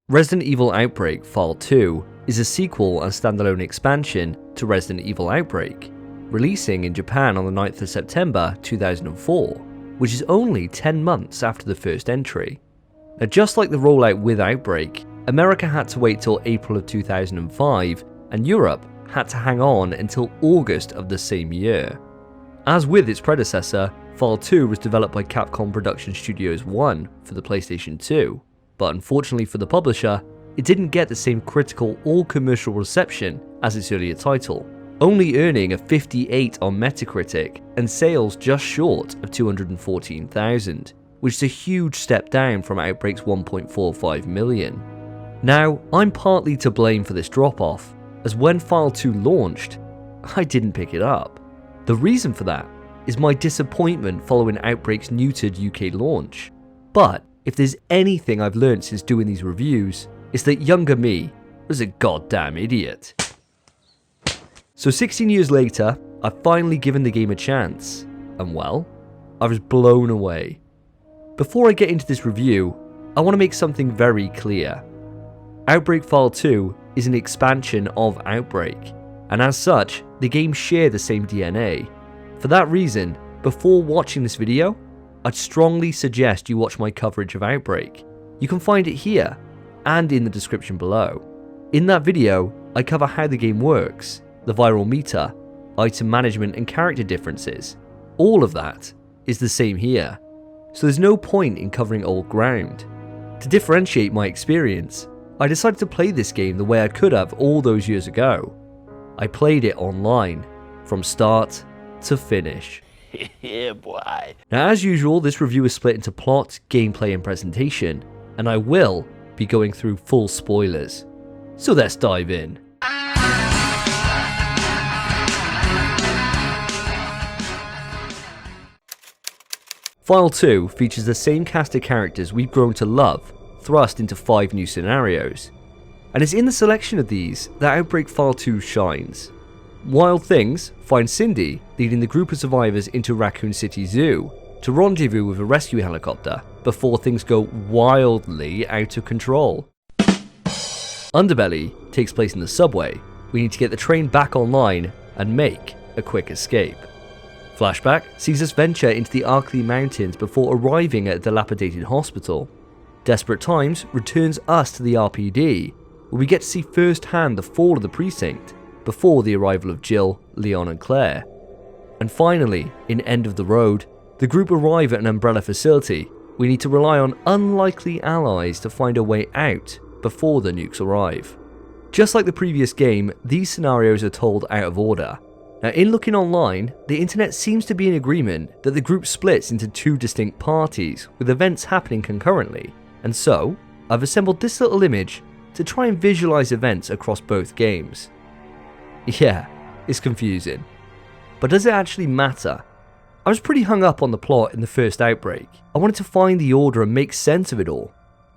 Resident Evil Outbreak File 2 is a sequel and standalone expansion to Resident Evil Outbreak, releasing in Japan on the 9th of September 2004, which is only 10 months after the first entry. Now, just like the rollout with Outbreak, America had to wait till April of 2005, and Europe had to hang on until August of the same year. As with its predecessor, File 2 was developed by Capcom Production Studios 1 for the PlayStation 2, but unfortunately for the publisher, it didn't get the same critical or commercial reception as its earlier title, only earning a 58 on Metacritic and sales just short of 214,000, which is a huge step down from Outbreak's 1.45 million. Now, I'm partly to blame for this drop-off, as when File 2 launched, I didn't pick it up. The reason for that is my disappointment following Outbreak's neutered UK launch. But if there's anything I've learned since doing these reviews, it's that younger me was a goddamn idiot. So 16 years later, I've finally given the game a chance, and well, I was blown away. Before I get into this review, I want to make something very clear. Outbreak File 2 is an expansion of Outbreak, and as such, the games share the same DNA. For that reason, before watching this video, I'd strongly suggest you watch my coverage of Outbreak. You can find it here, and in the description below. In that video, I cover how the game works, the viral meter, item management and character differences. All of that is the same here, so there's no point in covering old ground. To differentiate my experience, I decided to play this game the way I could have all those years ago. I played it online, from start to finish. Yeah, boy. Now, as usual, this review is split into plot, gameplay and presentation, and I will be going through full spoilers. So let's dive in. File 2 features the same cast of characters we've grown to love, thrust into 5 new scenarios. And it's in the selection of these that Outbreak File 2 shines. Wild Things find Cindy leading the group of survivors into Raccoon City Zoo to rendezvous with a rescue helicopter before things go wildly out of control. Underbelly takes place in the subway. We need to get the train back online and make a quick escape. Flashback sees us venture into the Arkley Mountains before arriving at a dilapidated hospital. Desperate Times returns us to the RPD, where we get to see firsthand the fall of the precinct before the arrival of Jill, Leon and Claire. And finally, in End of the Road, the group arrive at an Umbrella facility. We need to rely on unlikely allies to find a way out before the nukes arrive. Just like the previous game, these scenarios are told out of order. Now, in looking online, the internet seems to be in agreement that the group splits into 2 distinct parties, with events happening concurrently, and so I've assembled this little image to try and visualize events across both games. Yeah, it's confusing. But does it actually matter? I was pretty hung up on the plot in the first Outbreak. I wanted to find the order and make sense of it all.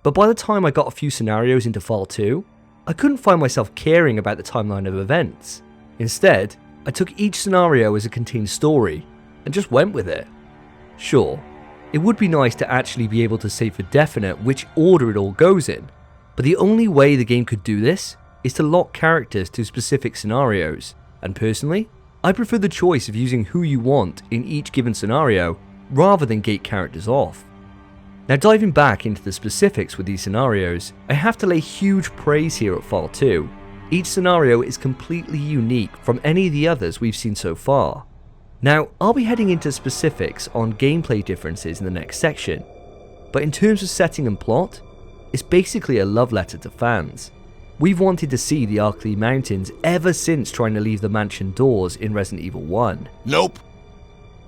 But by the time I got a few scenarios into File 2, I couldn't find myself caring about the timeline of events. Instead, I took each scenario as a contained story and just went with it. Sure, it would be nice to actually be able to say for definite which order it all goes in, but the only way the game could do this is to lock characters to specific scenarios, and personally, I prefer the choice of using who you want in each given scenario rather than gate characters off. Now, diving back into the specifics with these scenarios, I have to lay huge praise here at File 2. Each scenario is completely unique from any of the others we've seen so far. Now, I'll be heading into specifics on gameplay differences in the next section, but in terms of setting and plot, it's basically a love letter to fans. We've wanted to see the Arkley Mountains ever since trying to leave the mansion doors in Resident Evil 1. Nope.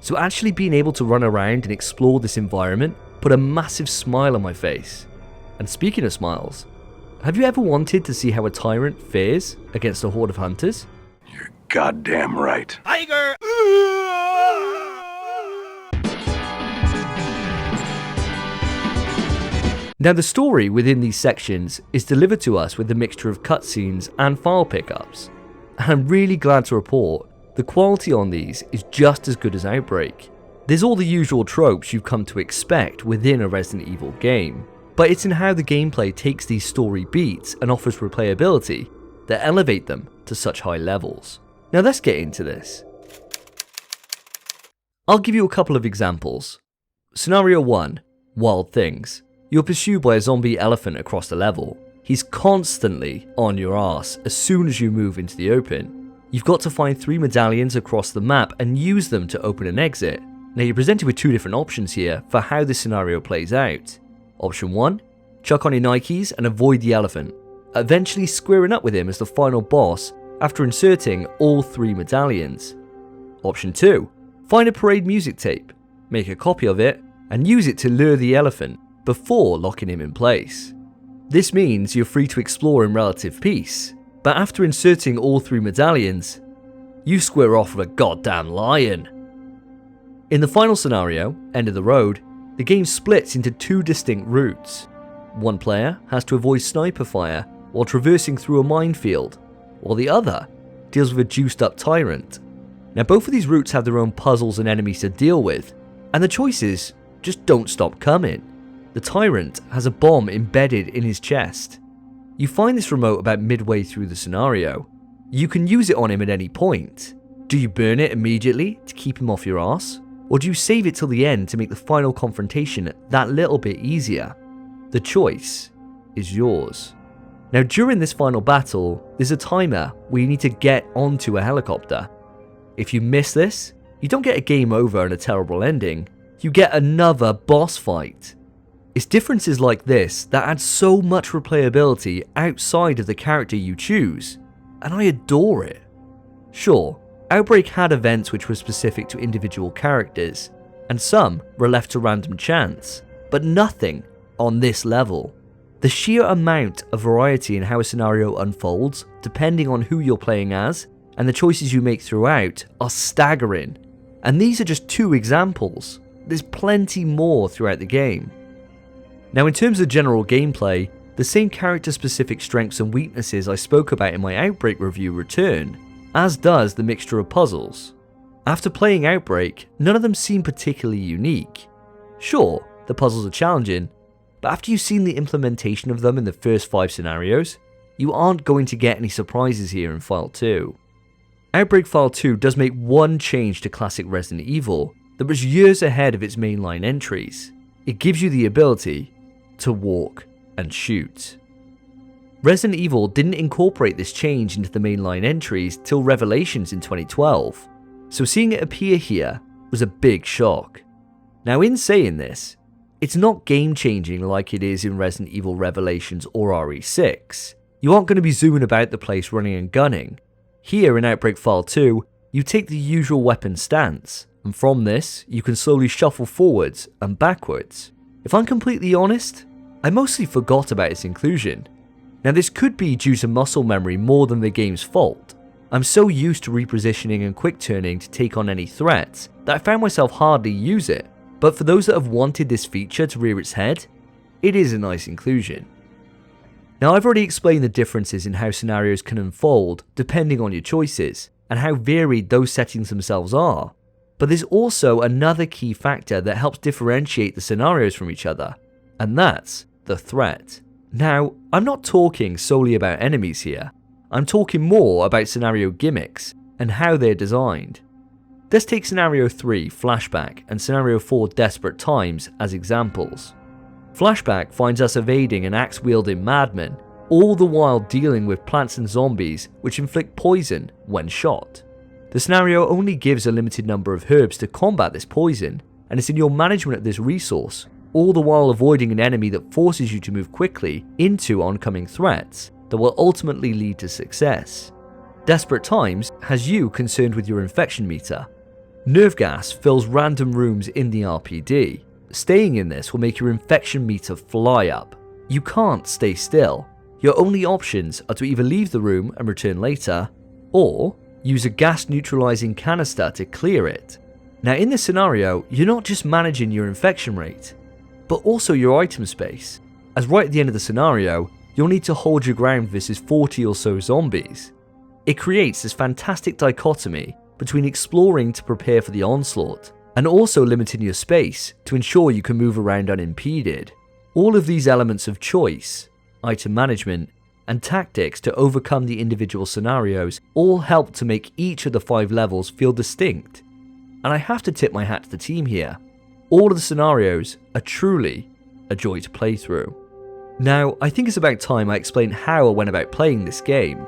So actually being able to run around and explore this environment put a massive smile on my face. And speaking of smiles, have you ever wanted to see how a tyrant fares against a horde of hunters? You're goddamn right. Tiger! Now, the story within these sections is delivered to us with a mixture of cutscenes and file pickups, and I'm really glad to report the quality on these is just as good as Outbreak. There's all the usual tropes you've come to expect within a Resident Evil game, but it's in how the gameplay takes these story beats and offers replayability that elevate them to such high levels. Now let's get into this. I'll give you a couple of examples. Scenario 1, Wild Things. You're pursued by a zombie elephant across the level. He's constantly on your ass as soon as you move into the open. You've got to find 3 medallions across the map and use them to open an exit. Now you're presented with 2 different options here for how this scenario plays out. Option 1, chuck on your Nikes and avoid the elephant, eventually squaring up with him as the final boss after inserting all 3 medallions. Option 2, find a parade music tape, make a copy of it, and use it to lure the elephant before locking him in place. This means you're free to explore in relative peace, but after inserting all 3 medallions, you square off with a goddamn lion. In the final scenario, End of the Road, the game splits into 2 distinct routes. One player has to avoid sniper fire while traversing through a minefield, while the other deals with a juiced up tyrant. Now both of these routes have their own puzzles and enemies to deal with, and the choices just don't stop coming. The tyrant has a bomb embedded in his chest. You find this remote about midway through the scenario. You can use it on him at any point. Do you burn it immediately to keep him off your ass? Or do you save it till the end to make the final confrontation that little bit easier? The choice is yours. Now during this final battle, there's a timer where you need to get onto a helicopter. If you miss this, you don't get a game over and a terrible ending, you get another boss fight. It's differences like this that add so much replayability outside of the character you choose, and I adore it. Sure, Outbreak had events which were specific to individual characters, and some were left to random chance, but nothing on this level. The sheer amount of variety in how a scenario unfolds, depending on who you're playing as, and the choices you make throughout, are staggering. And these are just 2 examples. There's plenty more throughout the game. Now in terms of general gameplay, the same character-specific strengths and weaknesses I spoke about in my Outbreak review return, as does the mixture of puzzles. After playing Outbreak, none of them seem particularly unique. Sure, the puzzles are challenging, but after you've seen the implementation of them in the first 5 scenarios, you aren't going to get any surprises here in File 2. Outbreak File 2 does make one change to classic Resident Evil that was years ahead of its mainline entries. It gives you the ability to walk and shoot. Resident Evil didn't incorporate this change into the mainline entries till Revelations in 2012, so seeing it appear here was a big shock. Now in saying this, it's not game changing like it is in Resident Evil Revelations or RE6. You aren't going to be zooming about the place running and gunning. Here in Outbreak File 2, you take the usual weapon stance, and from this, you can slowly shuffle forwards and backwards. If I'm completely honest, I mostly forgot about its inclusion. Now this could be due to muscle memory more than the game's fault. I'm so used to repositioning and quick turning to take on any threats that I found myself hardly use it, but for those that have wanted this feature to rear its head, it is a nice inclusion. Now I've already explained the differences in how scenarios can unfold depending on your choices, and how varied those settings themselves are, but there's also another key factor that helps differentiate the scenarios from each other, and that's the threat. Now, I'm not talking solely about enemies here, I'm talking more about scenario gimmicks and how they're designed. Let's take Scenario 3, Flashback, and Scenario 4, Desperate Times as examples. Flashback finds us evading an axe-wielding madman, all the while dealing with plants and zombies which inflict poison when shot. The scenario only gives a limited number of herbs to combat this poison, and it's in your management of this resource, all the while avoiding an enemy that forces you to move quickly into oncoming threats that will ultimately lead to success. Desperate Times has you concerned with your infection meter. Nerve gas fills random rooms in the RPD. Staying in this will make your infection meter fly up. You can't stay still. Your only options are to either leave the room and return later, or use a gas neutralizing canister to clear it. Now in this scenario, you're not just managing your infection rate, but also your item space, as right at the end of the scenario, you'll need to hold your ground versus 40 or so zombies. It creates this fantastic dichotomy between exploring to prepare for the onslaught, and also limiting your space to ensure you can move around unimpeded. All of these elements of choice, item management, and tactics to overcome the individual scenarios all help to make each of the 5 levels feel distinct. And I have to tip my hat to the team here. All of the scenarios are truly a joy to play through. Now, I think it's about time I explain how I went about playing this game.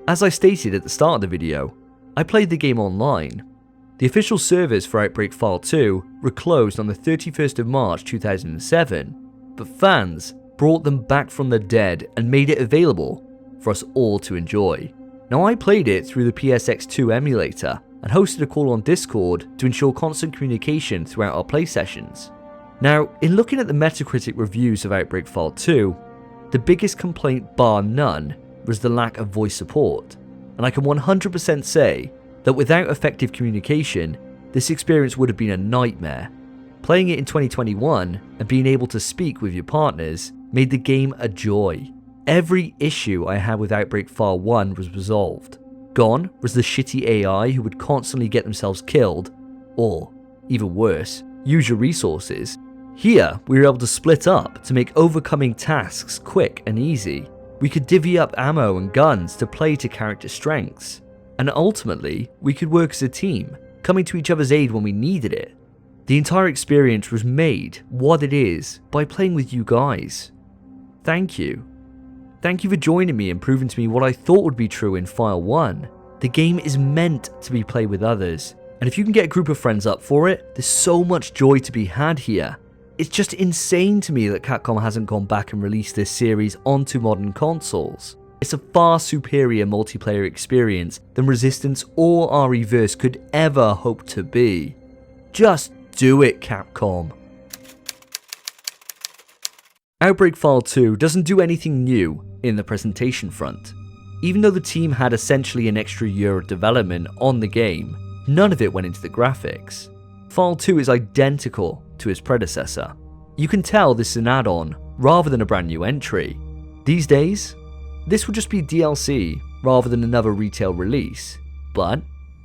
As I stated at the start of the video, I played the game online. The official servers for Outbreak File 2 were closed on the 31st of March 2007, but fans brought them back from the dead and made it available for us all to enjoy. Now, I played it through the PSX2 emulator and hosted a call on Discord to ensure constant communication throughout our play sessions. Now, in looking at the Metacritic reviews of Outbreak File 2, the biggest complaint bar none was the lack of voice support, and I can 100% say that without effective communication, this experience would have been a nightmare. Playing it in 2021 and being able to speak with your partners made the game a joy. Every issue I had with Outbreak File 1 was resolved. Gone was the shitty AI who would constantly get themselves killed, or, even worse, use your resources. Here, we were able to split up to make overcoming tasks quick and easy. We could divvy up ammo and guns to play to character strengths. And ultimately, we could work as a team, coming to each other's aid when we needed it. The entire experience was made what it is by playing with you guys. Thank you. Thank you for joining me and proving to me what I thought would be true in File 1. The game is meant to be played with others, and if you can get a group of friends up for it, there's so much joy to be had here. It's just insane to me that Capcom hasn't gone back and released this series onto modern consoles. It's a far superior multiplayer experience than Resistance or RE-verse could ever hope to be. Just do it, Capcom. Outbreak File 2 doesn't do anything new in the presentation front. Even though the team had essentially an extra year of development on the game, none of it went into the graphics. File 2 is identical to its predecessor. You can tell this is an add-on rather than a brand new entry. These days, this would just be DLC rather than another retail release, but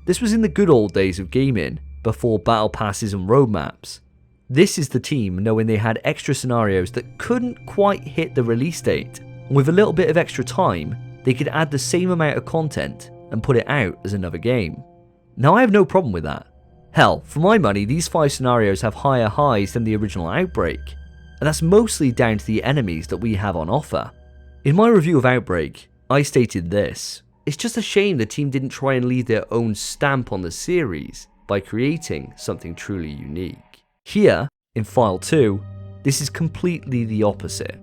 this was in the good old days of gaming, before battle passes and roadmaps. This is the team knowing they had extra scenarios that couldn't quite hit the release date, and with a little bit of extra time, they could add the same amount of content and put it out as another game. Now, I have no problem with that. Hell, for my money, these 5 scenarios have higher highs than the original Outbreak, and that's mostly down to the enemies that we have on offer. In my review of Outbreak, I stated this: it's just a shame the team didn't try and leave their own stamp on the series by creating something truly unique. Here, in File 2, this is completely the opposite.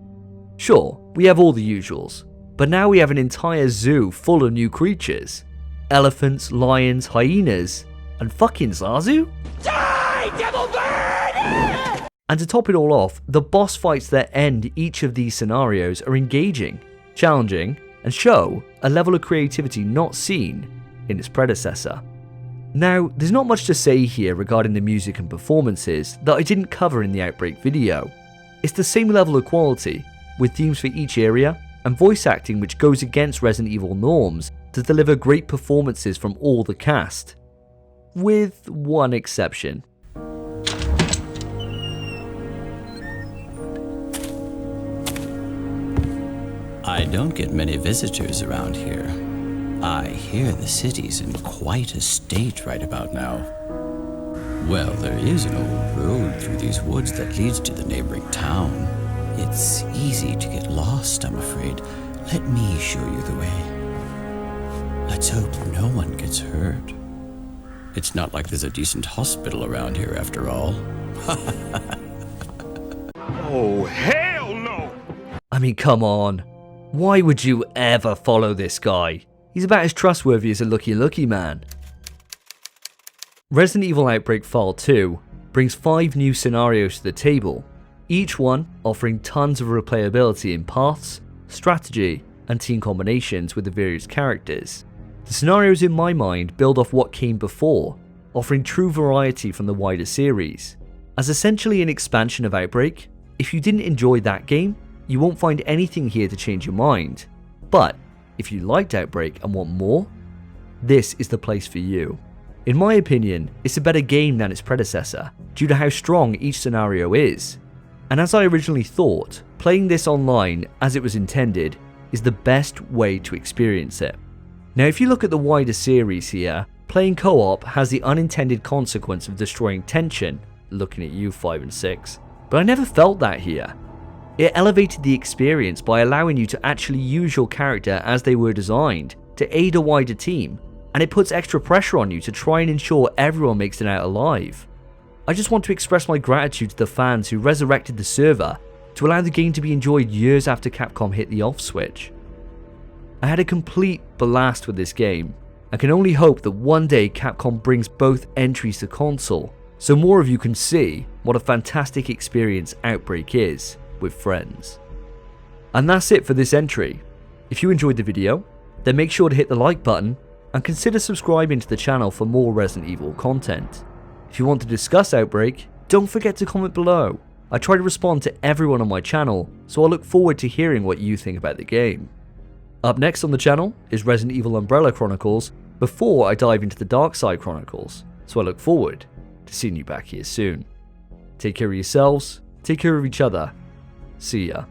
Sure, we have all the usuals, but now we have an entire zoo full of new creatures. Elephants, lions, hyenas, and fucking Zazu? Die, devil bird! And to top it all off, the boss fights that end each of these scenarios are engaging, challenging, and show a level of creativity not seen in its predecessor. Now, there's not much to say here regarding the music and performances that I didn't cover in the Outbreak video. It's the same level of quality, with themes for each area, and voice acting which goes against Resident Evil norms to deliver great performances from all the cast. With one exception. I don't get many visitors around here. I hear the city's in quite a state right about now. Well, there is an old road through these woods that leads to the neighboring town. It's easy to get lost, I'm afraid. Let me show you the way. Let's hope no one gets hurt. It's not like there's a decent hospital around here after all. Oh, hell no! I mean, come on. Why would you ever follow this guy? He's about as trustworthy as a lucky man. Resident Evil Outbreak File 2 brings 5 new scenarios to the table, each one offering tons of replayability in paths, strategy, and team combinations with the various characters. The scenarios in my mind build off what came before, offering true variety from the wider series. As essentially an expansion of Outbreak, if you didn't enjoy that game, you won't find anything here to change your mind. But if you liked Outbreak and want more, this is the place for you. In my opinion, it's a better game than its predecessor, due to how strong each scenario is. And as I originally thought, playing this online as it was intended is the best way to experience it. Now if you look at the wider series here, playing co-op has the unintended consequence of destroying tension, looking at you 5 and 6, but I never felt that here. It elevated the experience by allowing you to actually use your character as they were designed to aid a wider team, and it puts extra pressure on you to try and ensure everyone makes it out alive. I just want to express my gratitude to the fans who resurrected the server to allow the game to be enjoyed years after Capcom hit the off switch. I had a complete blast with this game. I can only hope that one day Capcom brings both entries to console, so more of you can see what a fantastic experience Outbreak is with friends. And that's it for this entry. If you enjoyed the video, then make sure to hit the like button and consider subscribing to the channel for more Resident Evil content. If you want to discuss Outbreak, don't forget to comment below. I try to respond to everyone on my channel, so I look forward to hearing what you think about the game. Up next on the channel is Resident Evil Umbrella Chronicles before I dive into the Darkside Chronicles, so I look forward to seeing you back here soon. Take care of yourselves, take care of each other. See ya.